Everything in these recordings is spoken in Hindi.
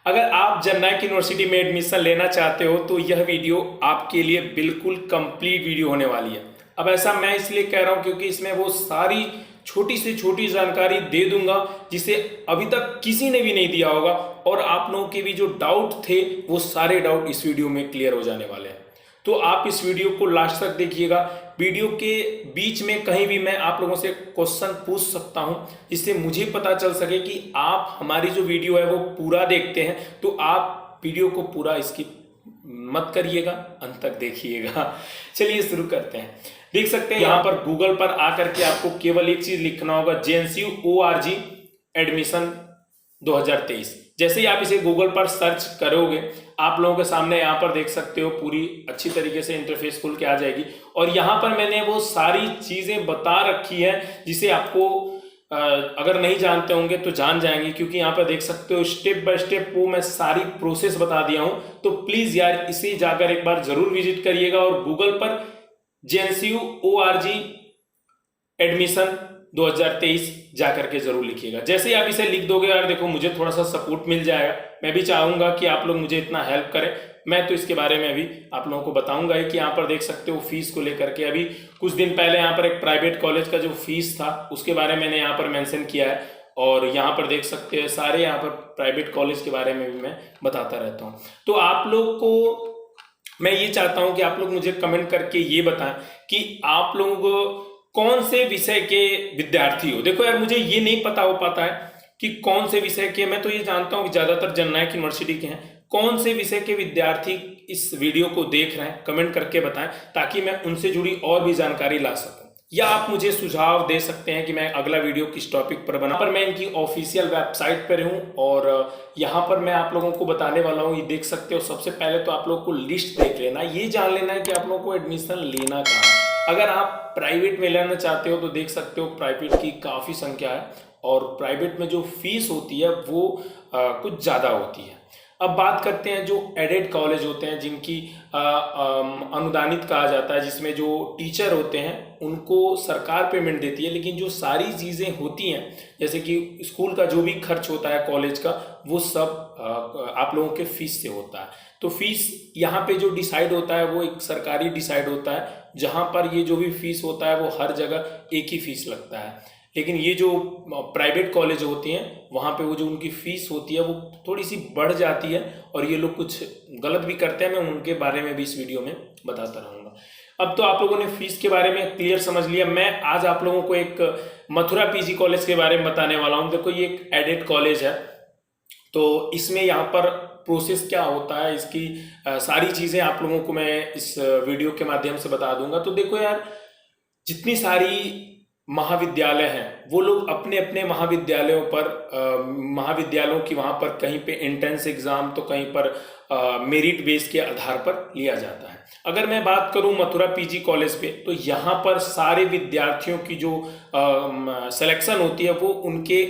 अगर आप जननायक यूनिवर्सिटी में एडमिशन लेना चाहते हो तो यह वीडियो आपके लिए बिल्कुल कंप्लीट वीडियो होने वाली है। अब ऐसा मैं इसलिए कह रहा हूं क्योंकि इसमें वो सारी छोटी से छोटी जानकारी दे दूंगा जिसे अभी तक किसी ने भी नहीं दिया होगा, और आप लोगों के भी जो डाउट थे वो सारे डाउट इस वीडियो में क्लियर हो जाने वाले हैं। तो आप इस वीडियो को लास्ट तक देखिएगा। वीडियो के बीच में कहीं भी मैं आप लोगों से क्वेश्चन पूछ सकता हूं जिससे मुझे पता चल सके कि आप हमारी जो वीडियो है वो पूरा देखते हैं। तो आप वीडियो को पूरा स्किप मत करिएगा, अंत तक देखिएगा। चलिए शुरू करते हैं। देख सकते हैं यहाँ पर गूगल पर आकर के आपको केवल एक चीज लिखना होगा, JNCU.org एडमिशन 2023। जैसे ही आप इसे गूगल पर सर्च करोगे आप लोगों के सामने यहाँ पर देख सकते हो पूरी अच्छी तरीके से इंटरफेस खुल के आ जाएगी, और यहाँ पर मैंने वो सारी चीजें बता रखी है जिसे आपको अगर नहीं जानते होंगे तो जान जाएंगे, क्योंकि यहाँ पर देख सकते हो स्टेप बाय स्टेप वो मैं सारी प्रोसेस बता दिया हूँ। तो प्लीज यार इसे जाकर एक बार जरूर विजिट करिएगा और गूगल पर JNCU.org एडमिशन 2023 जाकर के जरूर लिखिएगा। जैसे ही आप इसे लिख दोगे यार देखो मुझे थोड़ा सा सपोर्ट मिल जाएगा। मैं भी चाहूंगा कि आप लोग मुझे इतना हेल्प करें। मैं तो इसके बारे में अभी आप लोगों को बताऊंगा कि यहाँ पर देख सकते हो फीस को लेकर के अभी कुछ दिन पहले यहाँ पर एक प्राइवेट कॉलेज का जो फीस था उसके बारे में मैंने यहाँ पर मेंशन किया है, और यहाँ पर देख सकते हैं सारे यहाँ पर प्राइवेट कॉलेज के बारे में भी मैं बताता रहता हूँ। तो आप लोग को मैं ये चाहता हूँ कि आप लोग मुझे कमेंट करके ये बताएं कि आप लोगों को कौन से विषय के विद्यार्थी हो। देखो यार मुझे ये नहीं पता हो पाता है कि कौन से विषय के, मैं तो ये जानता हूँ कि ज्यादातर जननायक यूनिवर्सिटी के हैं। कौन से विषय के विद्यार्थी इस वीडियो को देख रहे हैं कमेंट करके बताएं ताकि मैं उनसे जुड़ी और भी जानकारी ला सकूं, या आप मुझे सुझाव दे सकते हैं कि मैं अगला वीडियो किस टॉपिक पर बना। पर मैं इनकी ऑफिशियल वेबसाइट पर हूँ और यहाँ पर मैं आप लोगों को बताने वाला हूँ। ये देख सकते हो सबसे पहले तो आप लोगों को लिस्ट देख लेना, ये जान लेना है कि आप लोगों को एडमिशन लेना कहाँ है। अगर आप प्राइवेट में लेना चाहते हो तो देख सकते हो प्राइवेट की काफ़ी संख्या है, और प्राइवेट में जो फीस होती है वो कुछ ज़्यादा होती है। अब बात करते हैं जो एडेड कॉलेज होते हैं जिनकी अनुदानित कहा जाता है, जिसमें जो टीचर होते हैं उनको सरकार पेमेंट देती है, लेकिन जो सारी चीज़ें होती हैं जैसे कि स्कूल का जो भी खर्च होता है कॉलेज का वो सब आप लोगों के फीस से होता है। तो फीस यहाँ पे जो डिसाइड होता है वो एक सरकारी डिसाइड होता है, जहाँ पर ये जो भी फीस होता है वो हर जगह एक ही फीस लगता है। लेकिन ये जो प्राइवेट कॉलेज होती हैं वहाँ पे वो जो उनकी फीस होती है वो थोड़ी सी बढ़ जाती है, और ये लोग कुछ गलत भी करते हैं। मैं उनके बारे में भी इस वीडियो में बताता रहूँगा। अब तो आप लोगों ने फीस के बारे में क्लियर समझ लिया। मैं आज आप लोगों को एक मथुरा PG कॉलेज के बारे में बताने वाला हूँ। देखो ये एक एडेड कॉलेज है, तो इसमें यहाँ पर प्रोसेस क्या होता है इसकी सारी चीज़ें आप लोगों को मैं इस वीडियो के माध्यम से बता दूंगा। तो देखो यार जितनी सारी महाविद्यालय हैं वो लोग अपने अपने महाविद्यालयों पर महाविद्यालयों की वहाँ पर कहीं पे एंट्रेंस एग्जाम तो कहीं पर मेरिट बेस के आधार पर लिया जाता है। अगर मैं बात करूं मथुरा PG कॉलेज पे तो यहाँ पर सारे विद्यार्थियों की जो सिलेक्शन होती है वो उनके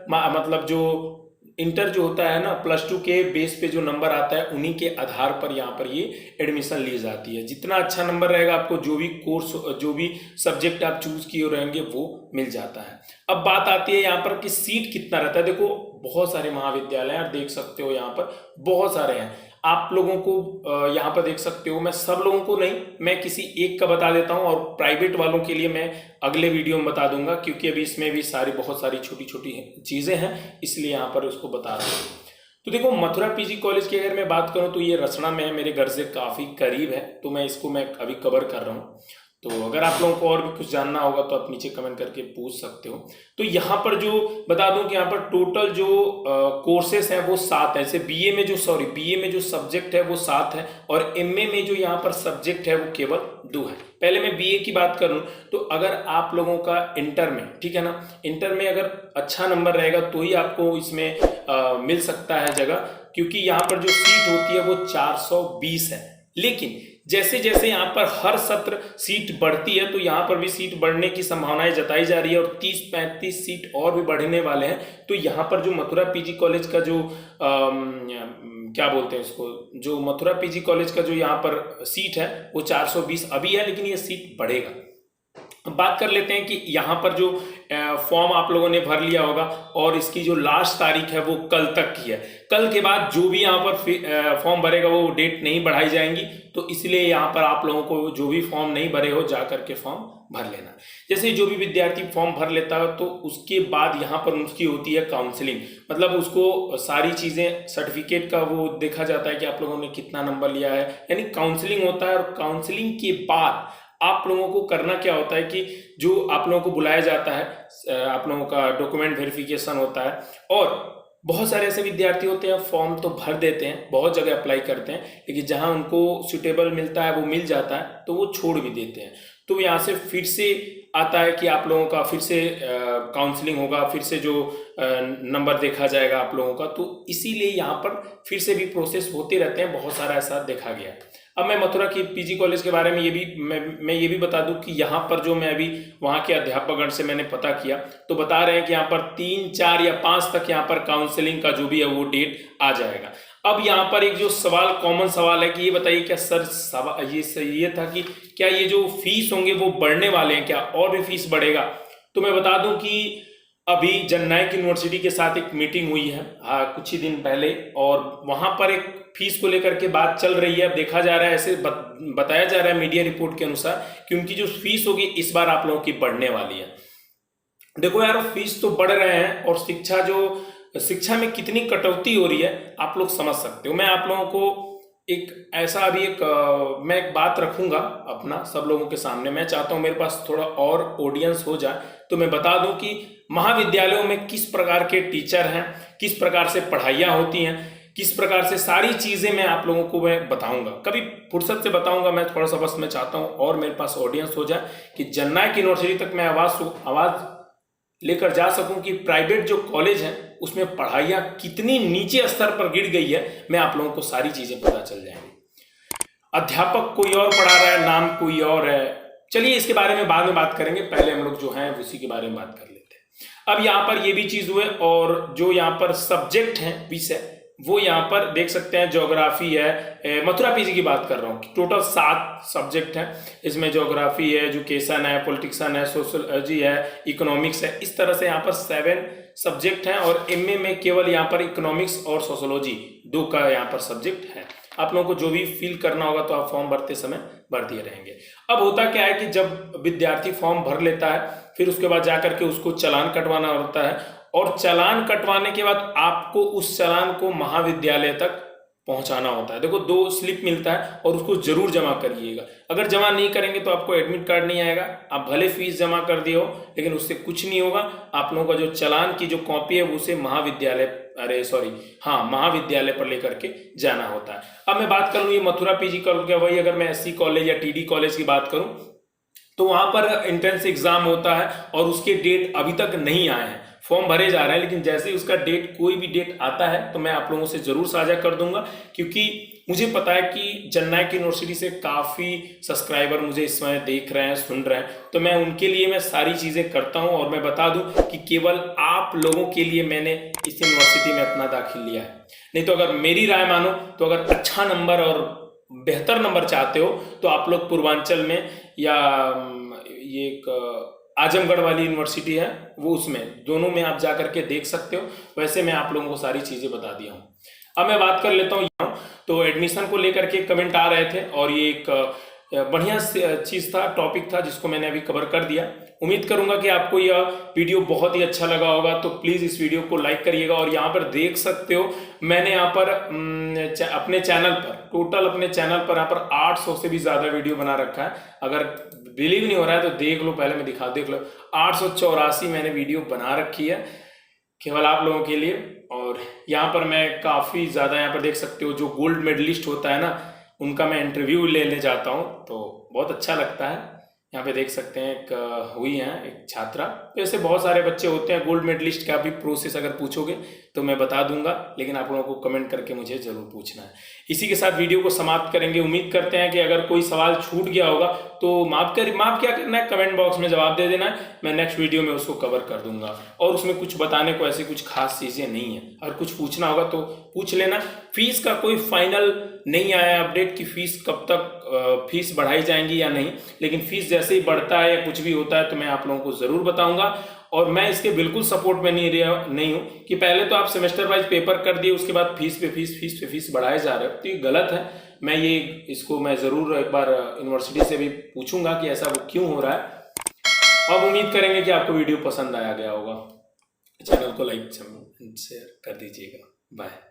मतलब जो इंटर जो होता है ना +2 के बेस पे जो नंबर आता है उन्हीं के आधार पर यहाँ पर ये एडमिशन ली जाती है। जितना अच्छा नंबर रहेगा आपको जो भी कोर्स जो भी सब्जेक्ट आप चूज किए रहेंगे वो मिल जाता है। अब बात आती है यहाँ पर कि सीट कितना रहता है। देखो बहुत सारे महाविद्यालय हैं, आप देख सकते हो यहाँ पर बहुत सारे हैं। आप लोगों को यहाँ पर देख सकते हो, मैं सब लोगों को नहीं, मैं किसी एक का बता देता हूँ, और प्राइवेट वालों के लिए मैं अगले वीडियो में बता दूंगा, क्योंकि अभी इसमें भी बहुत सारी छोटी छोटी चीज़ें हैं इसलिए यहाँ पर उसको बता रहा हूँ। तो देखो मथुरा PG कॉलेज की अगर मैं बात करूँ तो ये रसना में है, मेरे घर से काफ़ी करीब है, तो मैं इसको मैं अभी कवर कर रहा हूँ। तो अगर आप लोगों को और भी कुछ जानना होगा तो आप नीचे कमेंट करके पूछ सकते हो। तो यहाँ पर जो बता दूं कि यहाँ पर टोटल जो कोर्सेस हैं वो 7 है। जैसे बीए में जो सब्जेक्ट है वो 7 है, और MA में जो यहाँ पर सब्जेक्ट है वो केवल 2 है। पहले मैं BA की बात करूं तो अगर आप लोगों का इंटर में, ठीक है ना, इंटर में अगर अच्छा नंबर रहेगा तो ही आपको इसमें मिल सकता है जगह, क्योंकि यहाँ पर जो सीट होती है वो 420 है। लेकिन जैसे जैसे यहाँ पर हर सत्र सीट बढ़ती है तो यहाँ पर भी सीट बढ़ने की संभावनाएं जताई जा रही है, और 30-35 सीट और भी बढ़ने वाले हैं। तो यहाँ पर जो मथुरा PG कॉलेज का जो क्या बोलते हैं इसको, जो मथुरा PG कॉलेज का जो यहाँ पर सीट है वो 420 अभी है, लेकिन ये सीट बढ़ेगा। अब बात कर लेते हैं कि यहाँ पर जो फॉर्म आप लोगों ने भर लिया होगा और इसकी जो लास्ट तारीख है वो कल तक की है। कल के बाद जो भी यहाँ पर फॉर्म भरेगा वो डेट नहीं बढ़ाई जाएंगी, तो इसलिए यहाँ पर आप लोगों को जो भी फॉर्म नहीं भरे हो जा करके फॉर्म भर लेना। जैसे जो भी विद्यार्थी फॉर्म भर लेता है तो उसके बाद यहाँ पर उसकी होती है काउंसलिंग, मतलब उसको सारी चीज़ें सर्टिफिकेट का वो देखा जाता है कि आप लोगों ने कितना नंबर लिया है, यानी काउंसलिंग होता है। और काउंसलिंग के बाद आप लोगों को करना क्या होता है कि जो आप लोगों को बुलाया जाता है, आप लोगों का डॉक्यूमेंट वेरिफिकेशन होता है। और बहुत सारे ऐसे विद्यार्थी होते हैं फॉर्म तो भर देते हैं, बहुत जगह अप्लाई करते हैं, लेकिन जहां उनको सुटेबल मिलता है वो मिल जाता है तो वो छोड़ भी देते हैं। तो यहाँ से फिर से आता है कि आप लोगों का फिर से काउंसलिंग होगा, फिर से जो नंबर देखा जाएगा आप लोगों का, तो इसीलिए यहाँ पर फिर से भी प्रोसेस होते रहते हैं, बहुत सारा ऐसा देखा गया। अब मैं मथुरा की पीजी कॉलेज के बारे में मैं ये भी बता दूं कि यहाँ पर जो मैं अभी वहाँ के अध्यापकगण से मैंने पता किया तो बता रहे हैं कि यहाँ पर 3, 4 या 5 तक यहाँ पर काउंसलिंग का जो भी है वो डेट आ जाएगा। अब यहाँ पर एक जो सवाल, कॉमन सवाल है कि ये बताइए क्या सर सवाल ये था कि क्या ये जो फीस होंगे वो बढ़ने वाले हैं, क्या और भी फीस बढ़ेगा? तो मैं बता दूं कि अभी जननायक यूनिवर्सिटी के साथ एक मीटिंग हुई है कुछ ही दिन पहले, और वहां पर एक फीस को लेकर के बात चल रही है। देखा जा रहा है, ऐसे बताया जा रहा है मीडिया रिपोर्ट के अनुसार कि उनकी जो फीस होगी इस बार आप लोगों की बढ़ने वाली है। देखो यार, फीस तो बढ़ रहे हैं और शिक्षा में कितनी कटौती हो रही है आप लोग समझ सकते हो। मैं आप लोगों को मैं एक बात रखूंगा अपना सब लोगों के सामने। मैं चाहता हूं मेरे पास थोड़ा और ऑडियंस हो जाए तो मैं बता दूं कि महाविद्यालयों में किस प्रकार के टीचर हैं, किस प्रकार से पढ़ाइयाँ होती हैं, किस प्रकार से सारी चीज़ें मैं आप लोगों को मैं बताऊंगा, कभी फुर्सत से बताऊंगा। मैं थोड़ा सा बस मैं चाहता हूं और मेरे पास ऑडियंस हो जाए कि जननायक यूनिवर्सिटी तक मैं आवाज़ लेकर जा सकूं कि प्राइवेट जो कॉलेज हैं उसमें पढ़ाइयाँ कितनी नीचे स्तर पर गिर गई है, मैं आप लोगों को सारी चीज़ें पता चल जाएंगी। अध्यापक कोई और पढ़ा रहा है, नाम कोई और है। चलिए इसके बारे में बाद में बात करेंगे, पहले हम लोग जो हैं उसी के बारे में बात कर लेते हैं। अब यहाँ पर ये भी चीज़ हुए, और जो यहाँ पर सब्जेक्ट हैं, विषय, वो यहाँ पर देख सकते हैं। ज्योग्राफी है, मथुरा पीजी की बात कर रहा हूँ, टोटल 7 सब्जेक्ट हैं। इसमें ज्योग्राफी है, एजुकेशन है, पॉलिटिक्सन है, सोशोलॉजी है, इकोनॉमिक्स है। इस तरह से यहाँ पर 7 सब्जेक्ट हैं, और एमए में केवल यहाँ पर इकोनॉमिक्स और सोशोलॉजी 2 का यहाँ पर सब्जेक्ट है। आप लोगों को जो भी फिल करना होगा तो आप फॉर्म भरते समय भर दिए रहेंगे। अब होता क्या है कि जब विद्यार्थी फॉर्म भर लेता है फिर उसके बाद जाकर के उसको चालान कटवाना होता है, और चालान कटवाने के बाद आपको उस चालान को महाविद्यालय तक पहुंचाना होता है। देखो 2 स्लिप मिलता है और उसको जरूर जमा करिएगा। अगर जमा नहीं करेंगे तो आपको एडमिट कार्ड नहीं आएगा। आप भले फीस जमा कर दिए हो लेकिन उससे कुछ नहीं होगा। आप लोगों का जो चालान की जो कॉपी है उसे महाविद्यालय पर लेकर के जाना होता है। अब मैं बात करूँ ये मथुरा पीजी कॉलेज क्या, वही अगर मैं एससी कॉलेज या टीडी कॉलेज की बात करूँ तो वहां पर एंट्रेंस एग्जाम होता है और उसके डेट अभी तक नहीं आए हैं। फॉर्म भरे जा रहे हैं, लेकिन जैसे ही उसका कोई भी डेट आता है तो मैं आप लोगों से जरूर साझा कर दूंगा, क्योंकि मुझे पता है कि जननायक यूनिवर्सिटी से काफ़ी सब्सक्राइबर मुझे इस समय देख रहे हैं, सुन रहे हैं, तो मैं उनके लिए मैं सारी चीज़ें करता हूं। और मैं बता दूं कि केवल आप लोगों के लिए मैंने इस यूनिवर्सिटी में अपना दाखिल लिया है। नहीं तो अगर मेरी राय मानो तो अगर अच्छा नंबर और बेहतर नंबर चाहते हो तो आप लोग पूर्वांचल में या ये एक आजमगढ़ वाली यूनिवर्सिटी है वो, उसमें दोनों में आप जा करके देख सकते हो। वैसे मैं आप लोगों को सारी चीज़ें बता दिया हूँ। अब मैं बात कर लेता हूँ तो एडमिशन को लेकर के कमेंट आ रहे थे और ये एक बढ़िया चीज़ था, टॉपिक था जिसको मैंने अभी कवर कर दिया। उम्मीद करूंगा कि आपको यह वीडियो बहुत ही अच्छा लगा होगा, तो प्लीज़ इस वीडियो को लाइक करिएगा। और यहाँ पर देख सकते हो मैंने यहाँ पर अपने चैनल पर यहाँ पर 800 से भी ज़्यादा वीडियो बना रखा है। अगर बिलीव नहीं हो रहा है तो देख लो, पहले मैं देख लो 884 मैंने वीडियो बना रखी है केवल आप लोगों के लिए। और यहाँ पर मैं काफ़ी ज़्यादा यहाँ पर देख सकते हो जो गोल्ड मेडलिस्ट होता है ना, उनका मैं इंटरव्यू लेने जाता हूँ तो बहुत अच्छा लगता है। यहाँ पे देख सकते हैं एक छात्रा। तो ऐसे बहुत सारे बच्चे होते हैं गोल्ड मेडलिस्ट का भी प्रोसेस अगर पूछोगे तो मैं बता दूंगा, लेकिन आप लोगों को कमेंट करके मुझे ज़रूर पूछना है। इसी के साथ वीडियो को समाप्त करेंगे। उम्मीद करते हैं कि अगर कोई सवाल छूट गया होगा तो माफ़ क्या करना है, कमेंट बॉक्स में जवाब दे देना है, मैं नेक्स्ट वीडियो में उसको कवर कर दूंगा। और उसमें कुछ बताने को ऐसी कुछ खास चीज़ें नहीं है, अगर कुछ पूछना होगा तो पूछ लेना। फीस का कोई फाइनल नहीं आया अपडेट कि फीस कब तक फीस बढ़ाई जाएंगी या नहीं, लेकिन फीस जैसे ही बढ़ता है या कुछ भी होता है तो मैं आप लोगों को ज़रूर बताऊंगा। और मैं इसके बिल्कुल सपोर्ट में नहीं हूँ कि पहले तो आप सेमेस्टर वाइज पेपर कर दिए, उसके बाद फीस पे फीस बढ़ाए जा रहे हो, तो ये गलत है। मैं इसको मैं ज़रूर एक बार यूनिवर्सिटी से भी पूछूंगा कि ऐसा वो क्यों हो रहा है। अब उम्मीद करेंगे कि आपको वीडियो पसंद आया गया होगा। चैनल को लाइक शेयर कर दीजिएगा। बाय।